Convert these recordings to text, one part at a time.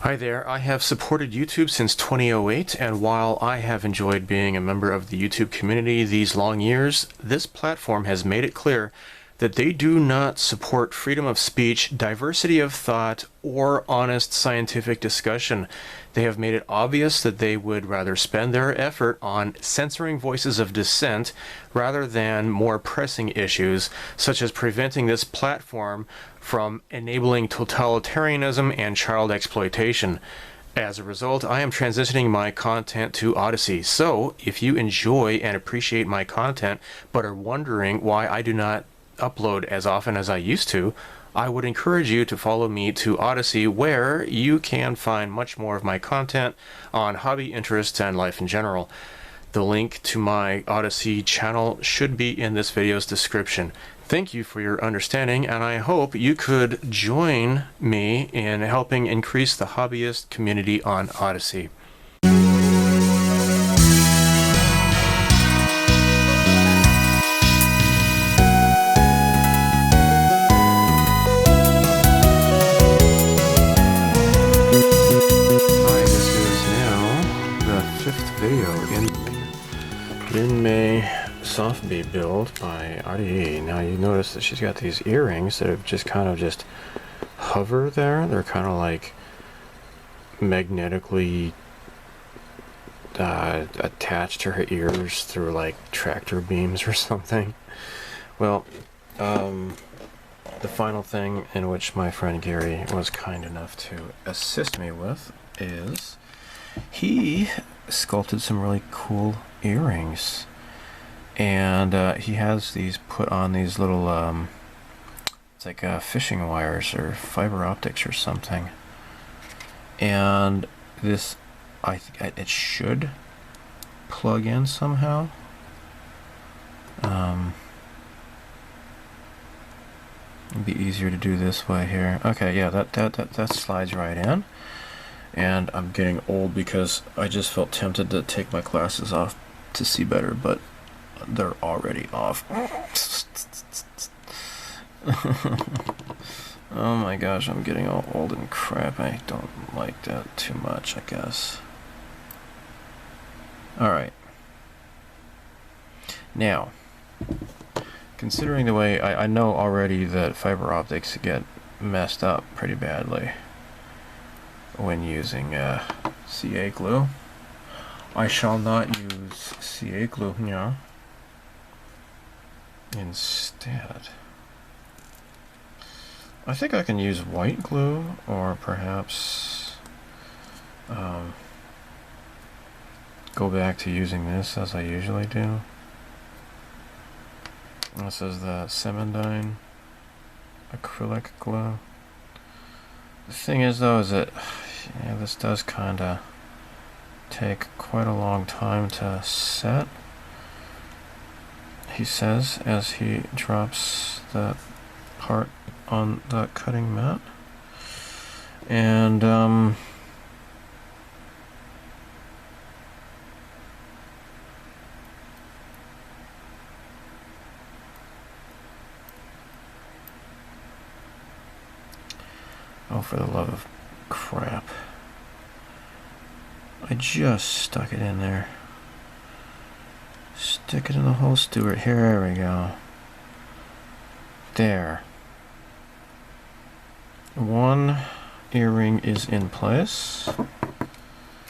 Hi there, I have supported YouTube since 2008, and while I have enjoyed being a member of the YouTube community these long years, this platform has made it clear that they do not support freedom of speech, diversity of thought, or honest scientific discussion. They have made it obvious that they would rather spend their effort on censoring voices of dissent rather than more pressing issues, such as preventing this platform from enabling totalitarianism and child exploitation. As a result, I am transitioning my content to Odysee. So, if you enjoy and appreciate my content, but are wondering why I do not upload as often as I used to, I would encourage you to follow me to Odysee, where you can find much more of my content on hobby interests and life in general. The link to my Odysee channel should be in this video's description. Thank you for your understanding, and I hope you could join me in helping increase the hobbyist community on Odysee. Video in Minmay sofubi build by ARII. Now you notice that she's got these earrings that have just kind of just hover there. They're kind of like magnetically attached to her ears through like tractor beams or something. Well, the final thing in which my friend Gary was kind enough to assist me with is he sculpted some really cool earrings, and he has these put on these little it's like fishing wires or fiber optics or something, and this it should plug in somehow. It'd be easier to do this way here. Okay, yeah, that slides right in. And I'm getting old because I just felt tempted to take my glasses off to see better, but they're already off. Oh my gosh, I'm getting all old and crap. I don't like that too much, I guess. Alright. Now, considering the way I know already that fiber optics get messed up pretty badly when using CA glue, I shall not use CA glue now. Instead, I think I can use white glue, or perhaps go back to using this as I usually do. This is the cementine acrylic glue. The thing is, though, is that this does kind of take quite a long time to set, he says, as he drops that part on the cutting mat. And oh, for the love of crap. I just stuck it in there. Stick it in the hole, Stuart. Here we go. There. One earring is in place.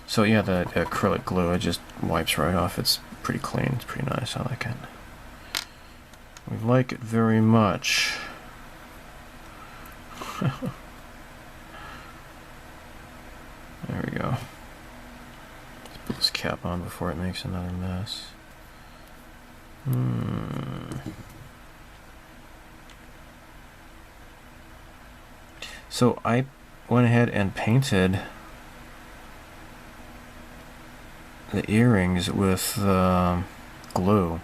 So yeah, the acrylic glue, it just wipes right off. It's pretty clean. It's pretty nice. I like it. We like it very much. There we go. Let's put this cap on before it makes another mess. So I went ahead and painted the earrings with glue.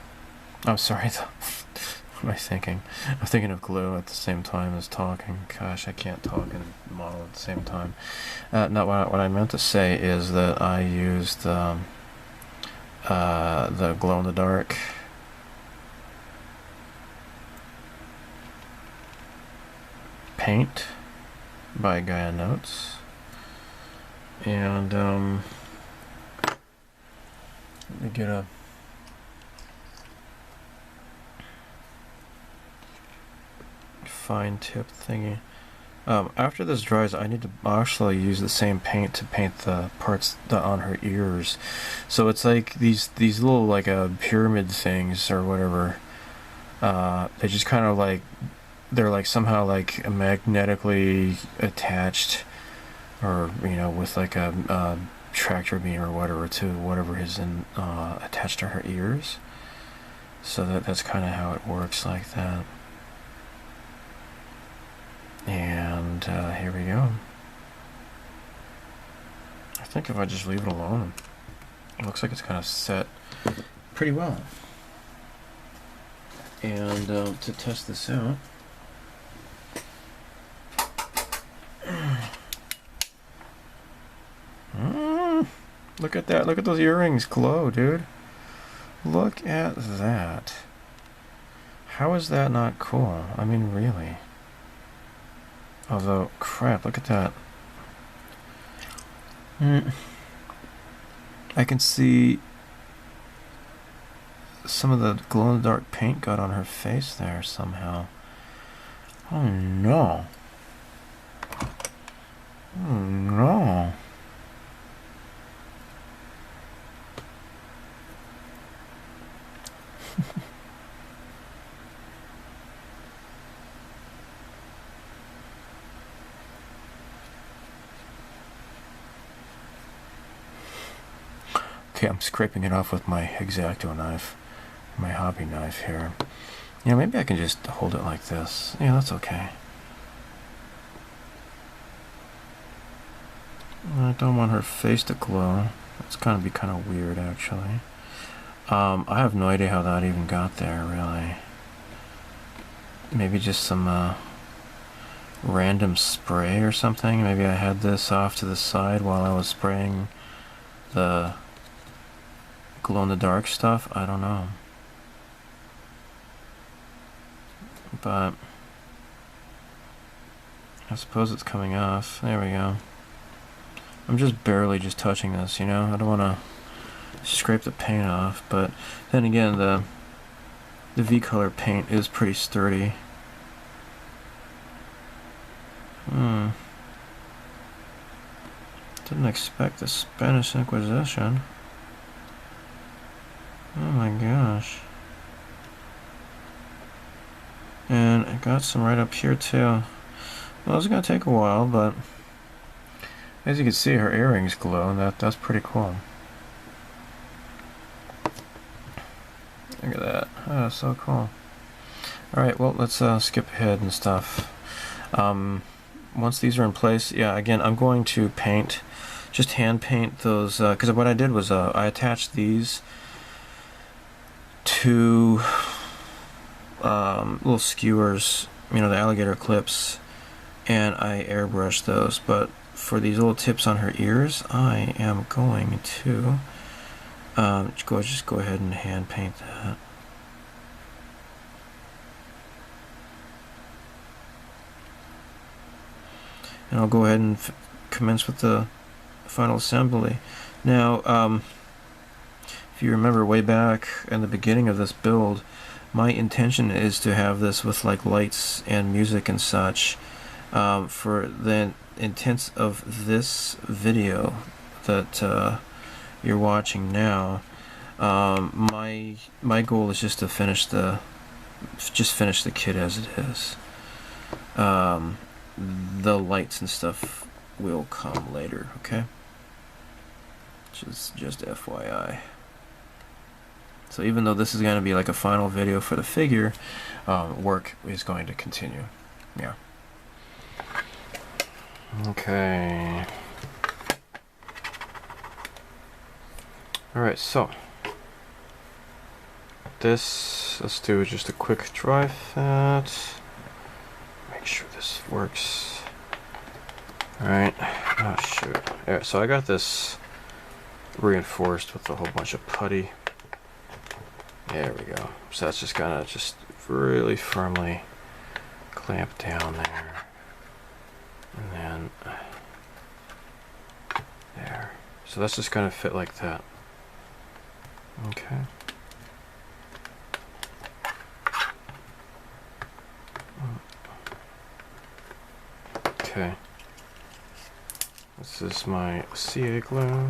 I'm sorry, what am I thinking? I'm thinking of glue at the same time as talking. Gosh, I can't talk and model at the same time. No, what I meant to say is that I used the glow-in-the-dark paint by Gaia Notes, And let me get a fine tip thingy. After this dries, I need to actually use the same paint to paint the parts on her ears. So it's like these little like pyramid things or whatever. They just kind of like, they're like somehow like magnetically attached, or you know, with like a tractor beam or whatever to whatever is attached to her ears. So that's kind of how it works, like that. And here we go. I think if I just leave it alone, it looks like it's kind of set pretty well. And to test this out, look at that. Look at those earrings glow, dude. Look at that. How is that not cool? I mean, really. Although, crap, look at that. I can see some of the glow-in-the-dark paint got on her face there somehow. Oh no. Oh no. Okay, I'm scraping it off with my X-Acto knife, my hobby knife here. Yeah, maybe I can just hold it like this. Yeah, that's okay. I don't want her face to glow. It's gonna be kind of weird, actually. I have no idea how that even got there, really. Maybe just some random spray or something. Maybe I had this off to the side while I was spraying the glow-in-the-dark stuff. I don't know. But I suppose it's coming off. There we go. I'm just barely just touching this, you know? I don't want to scrape the paint off, but then again, the V-color paint is pretty sturdy. Didn't expect the Spanish Inquisition. Oh my gosh. And I got some right up here too. Well, it's gonna take a while, but as you can see, her earrings glow, and that's pretty cool. Look at that. Oh, that's so cool. Alright, well, let's skip ahead and stuff. Once these are in place, yeah, again, I'm going to paint, just hand paint those, because what I did was I attached these to little skewers, you know, the alligator clips, and I airbrushed those. But for these little tips on her ears, I am going to just go ahead and hand paint that. And I'll go ahead and commence with the final assembly. Now, if you remember way back in the beginning of this build, my intention is to have this with like lights and music and such. For the intents of this video that you're watching now, my goal is just to finish the kit as it is. The lights and stuff will come later, okay? Just FYI. So even though this is going to be like a final video for the figure, work is going to continue. Yeah. Okay. Alright, so let's do just a quick dry fit. Make sure this works. Alright. Oh shoot. Alright, so I got this reinforced with a whole bunch of putty. There we go. So that's just gonna really firmly clamp down there. And then so that's just gonna fit like that. Okay. Okay. This is my CA glue.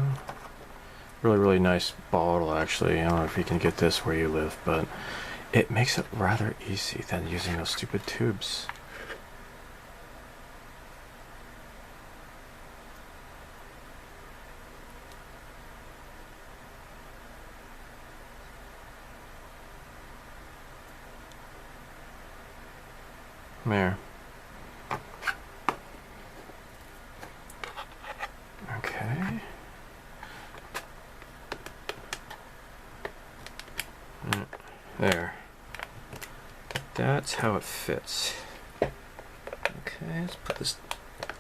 Really, really nice bottle, actually. I don't know if you can get this where you live, but it makes it rather easy than using those stupid tubes. There. Okay. There. That's how it fits. Okay, let's put this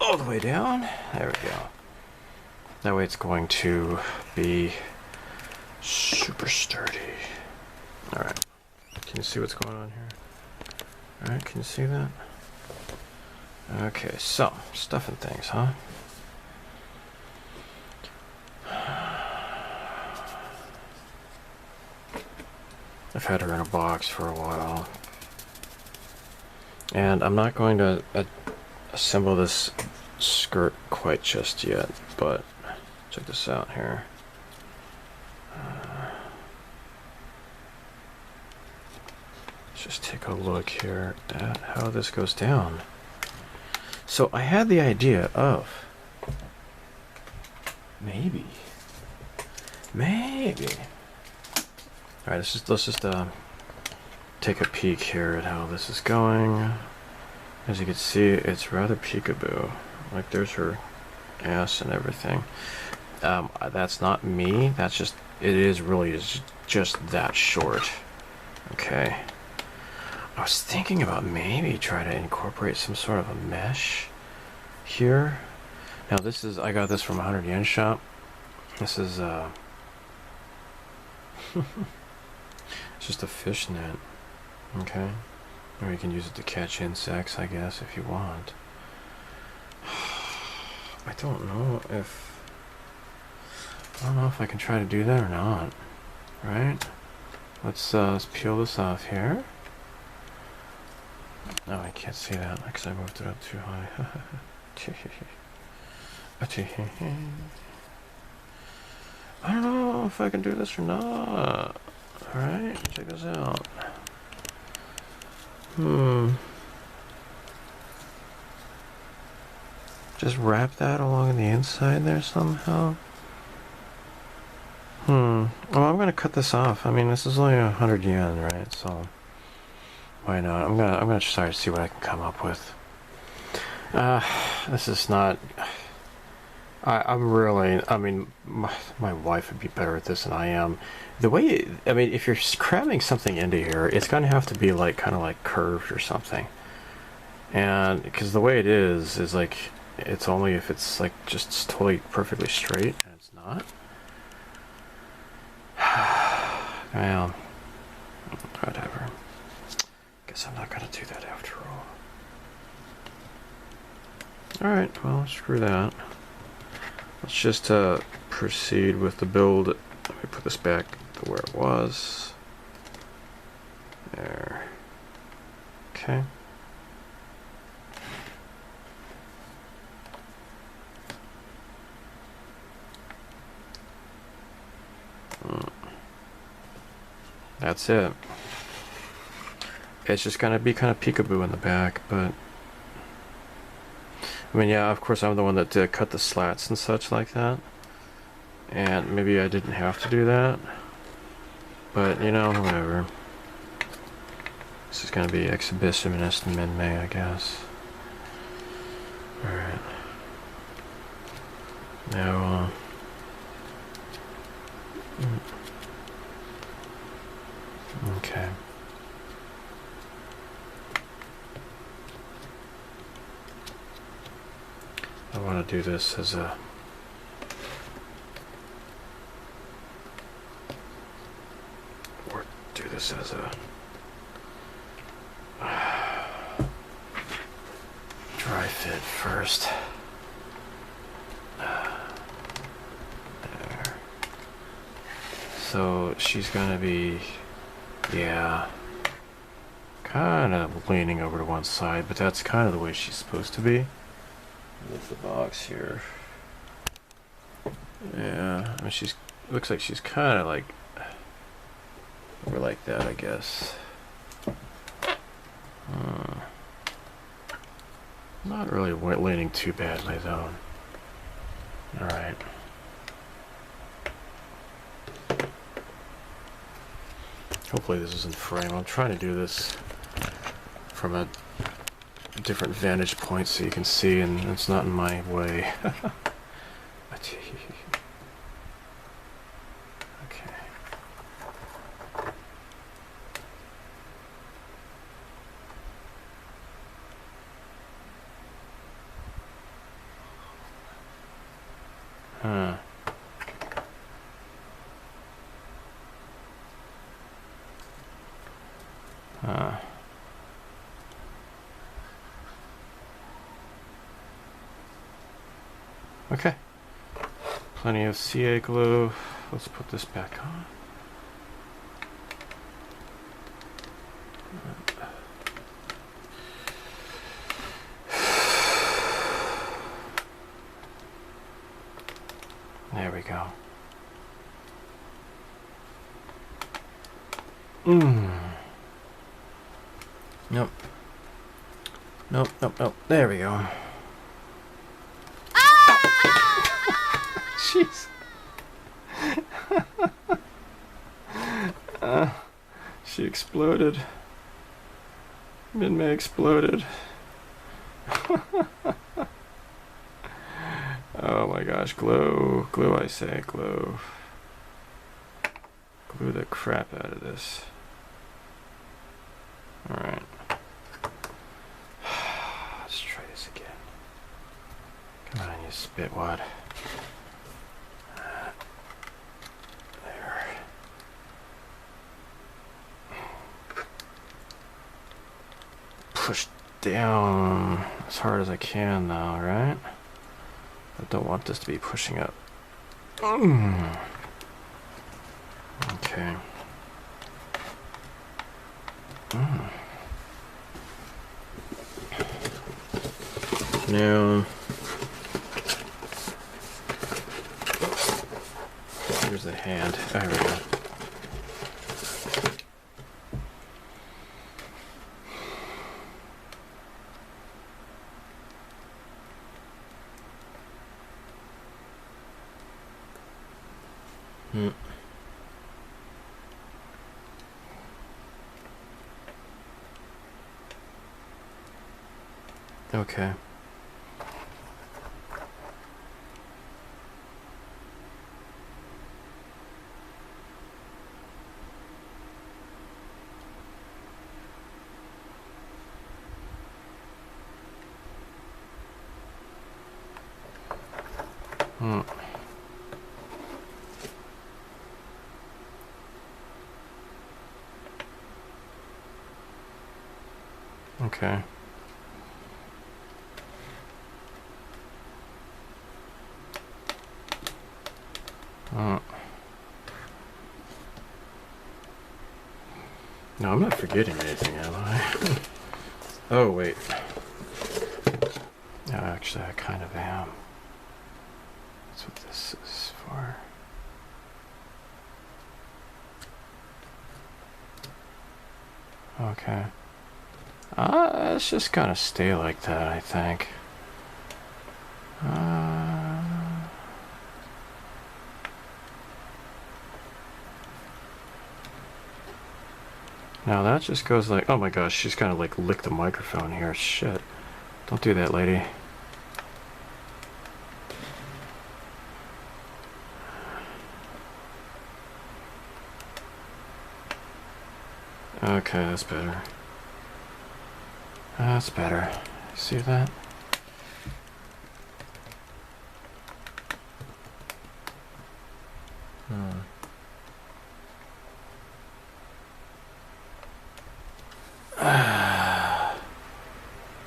all the way down. There we go. That way it's going to be super sturdy. Alright. Can you see what's going on here? Alright, can you see that? Okay, so, stuffing things, huh? I've had her in a box for a while. And I'm not going to assemble this skirt quite just yet, but check this out here. Let's just take a look here at how this goes down. So I had the idea of maybe. All right, let's just take a peek here at how this is going. As you can see, it's rather peekaboo. Like there's her ass and everything. That's not me. That's just is just that short. Okay. I was thinking about maybe try to incorporate some sort of a mesh here. Now this is, I got this from a 100 yen shop. This is it's just a fishnet. Okay. Or you can use it to catch insects, I guess, if you want. I don't know if I can try to do that or not. Right? Let's peel this off here. No, I can't see that because I moved it up too high. I don't know if I can do this or not. Alright, check this out. Just wrap that along the inside there somehow. Well, I'm gonna cut this off. I mean, this is only 100 yen, right? So why not? I'm gonna try to see what I can come up with. This is not. I'm really. I mean, my wife would be better at this than I am. The way, I mean, if you're cramming something into here, it's gonna have to be like kind of like curved or something. And because the way it is like it's only if it's like just totally perfectly straight, and it's not. Well, whatever. Guess I'm not gonna do that after all. Alright, well, screw that. Let's just proceed with the build. Let me put this back to where it was. There. Okay. That's it. It's just gonna be kind of peekaboo in the back, but I mean, yeah, of course I'm the one that cut the slats and such like that, and maybe I didn't have to do that, but you know, whatever. This is gonna be exhibitionist Minmay, I guess. Alright. Now, okay. I want to do this as a dry fit first. There. So she's gonna be, yeah, kind of leaning over to one side, but that's kind of the way she's supposed to be. Lift the box here. Yeah, I mean, she's, looks like she's kind of like over like that, I guess. Not really leaning too badly though. All right. Hopefully this is in frame. I'm trying to do this from a different vantage point so you can see and it's not in my way. Okay. Huh. Okay. Plenty of CA glue. Let's put this back on. There we go. Nope. Nope, nope, nope. There we go. Jeez. She exploded. Minmay exploded. Oh my gosh, glue. Glue, I say, glue. Glue the crap out of this. Alright. Let's try this again. Come on, you spitwad. There. Push down as hard as I can now, right? I don't want this to be pushing up. Okay. Now, here's the hand. There we go. Okay. Okay. No, I'm not forgetting anything, am I? Oh, wait. No, actually, I kind of am. That's what this is for. Okay. Let's just kind of stay like that, I think. Now that just goes like, oh my gosh, she's kind of like licked the microphone here. Shit. Don't do that, lady. Okay, that's better. That's better. See that?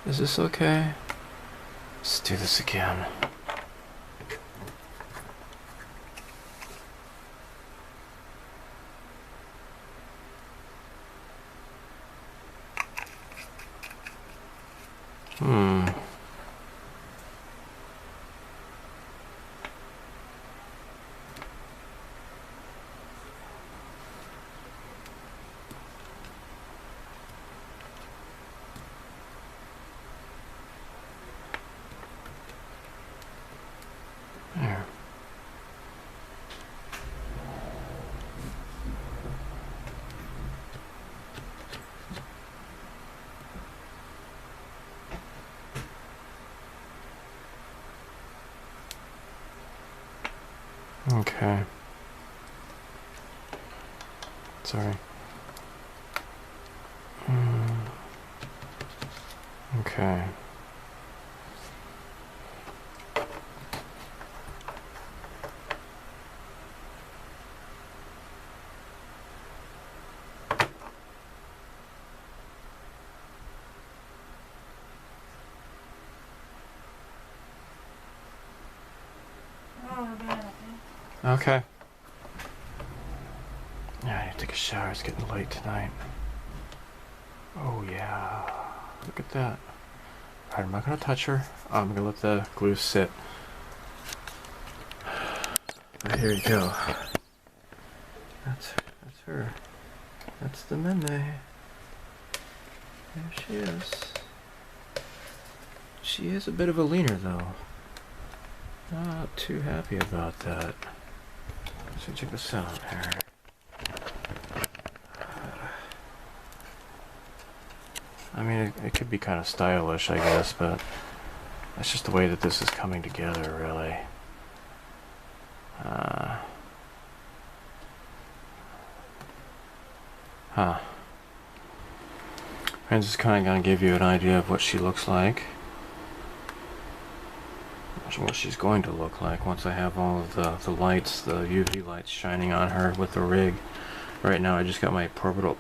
Is this okay? Let's do this again. Okay. Sorry. Okay. Okay. Yeah, I need to take a shower. It's getting late tonight. Oh yeah. Look at that. Alright, I'm not gonna touch her. I'm gonna let the glue sit. But here you go. That's her. That's the Minmay. There she is. She is a bit of a leaner though. Not too happy about that. So check this out here. I mean, it could be kind of stylish, I guess, but that's just the way that this is coming together, really. I'm just kind of going to give you an idea of what she looks like. What she's going to look like once I have all of the lights, the UV lights shining on her with the rig. Right now I just got my portable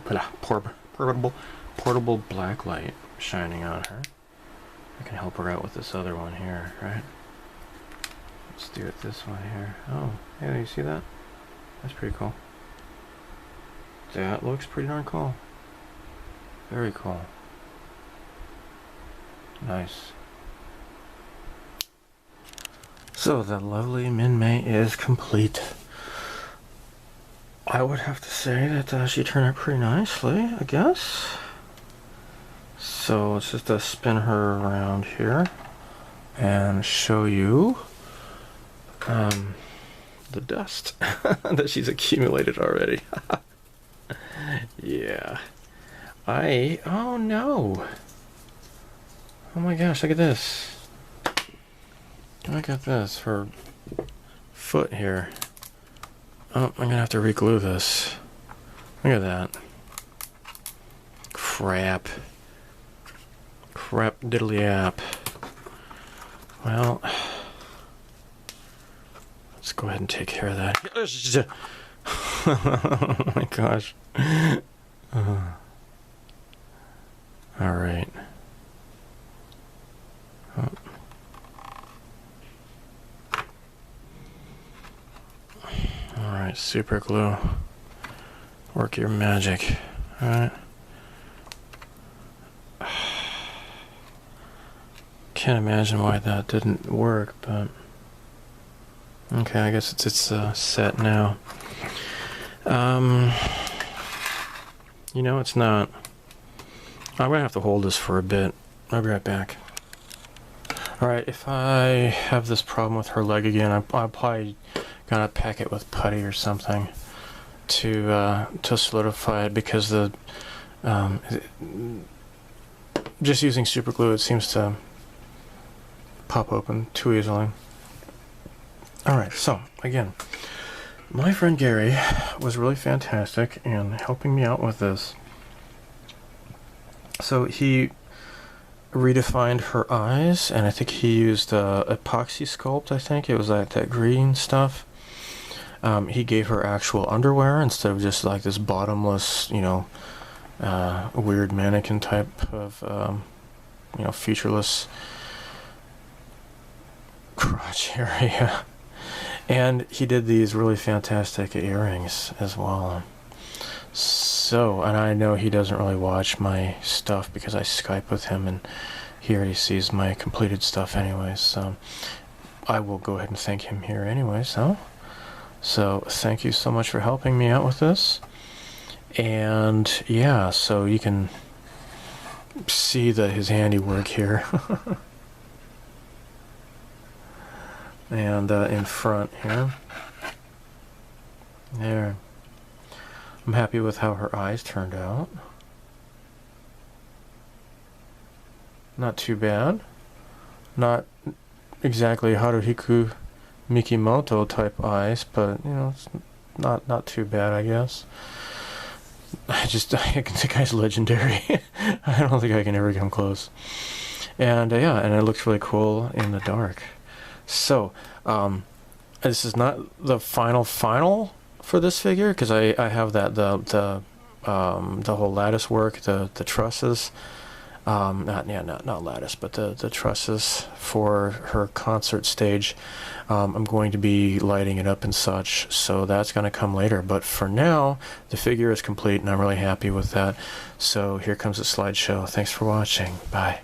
black light shining on her. I can help her out with this other one here, right? Let's do it this way here. Oh, hey, you see that? That's pretty cool. That looks pretty darn cool. Very cool. Nice. So the lovely Minmay is complete. I would have to say that she turned out pretty nicely, I guess. So let's just spin her around here and show you the dust that she's accumulated already. Yeah. Oh no. Oh my gosh, look at this. Look at this, her foot here. Oh, I'm gonna have to re-glue this. Look at that. Crap. Crap diddly app. Well, let's go ahead and take care of that. Oh my gosh. Alright. Oh. Alright, super glue. Work your magic. Alright. Can't imagine why that didn't work, but okay, I guess it's set now. You know, it's not. I'm gonna have to hold this for a bit. I'll be right back. Alright, if I have this problem with her leg again, I'm probably gonna pack it with putty or something to solidify it, because the just using super glue, it seems to pop open too easily. Alright, so again, my friend Gary was really fantastic in helping me out with this. So he redefined her eyes, and I think he used epoxy sculpt. I think it was like that green stuff. He gave her actual underwear instead of just like this bottomless, you know, weird mannequin type of, you know, featureless crotch area. And he did these really fantastic earrings as well. So, and I know he doesn't really watch my stuff because I Skype with him, and he already sees my completed stuff anyways, so I will go ahead and thank him here anyways. So thank you so much for helping me out with this. And yeah, so you can see his handiwork here. And in front here. There. I'm happy with how her eyes turned out. Not too bad. Not exactly Haruhiku Mikimoto type eyes, but you know, it's not too bad, I guess. I think the guy's legendary. I don't think I can ever come close. And yeah, and it looks really cool in the dark. So this is not the final for this figure, because I have that the whole lattice work, the trusses, not lattice, but the trusses for her concert stage. I'm going to be lighting it up and such, so that's going to come later. But for now, the figure is complete, and I'm really happy with that. So here comes the slideshow. Thanks for watching. Bye.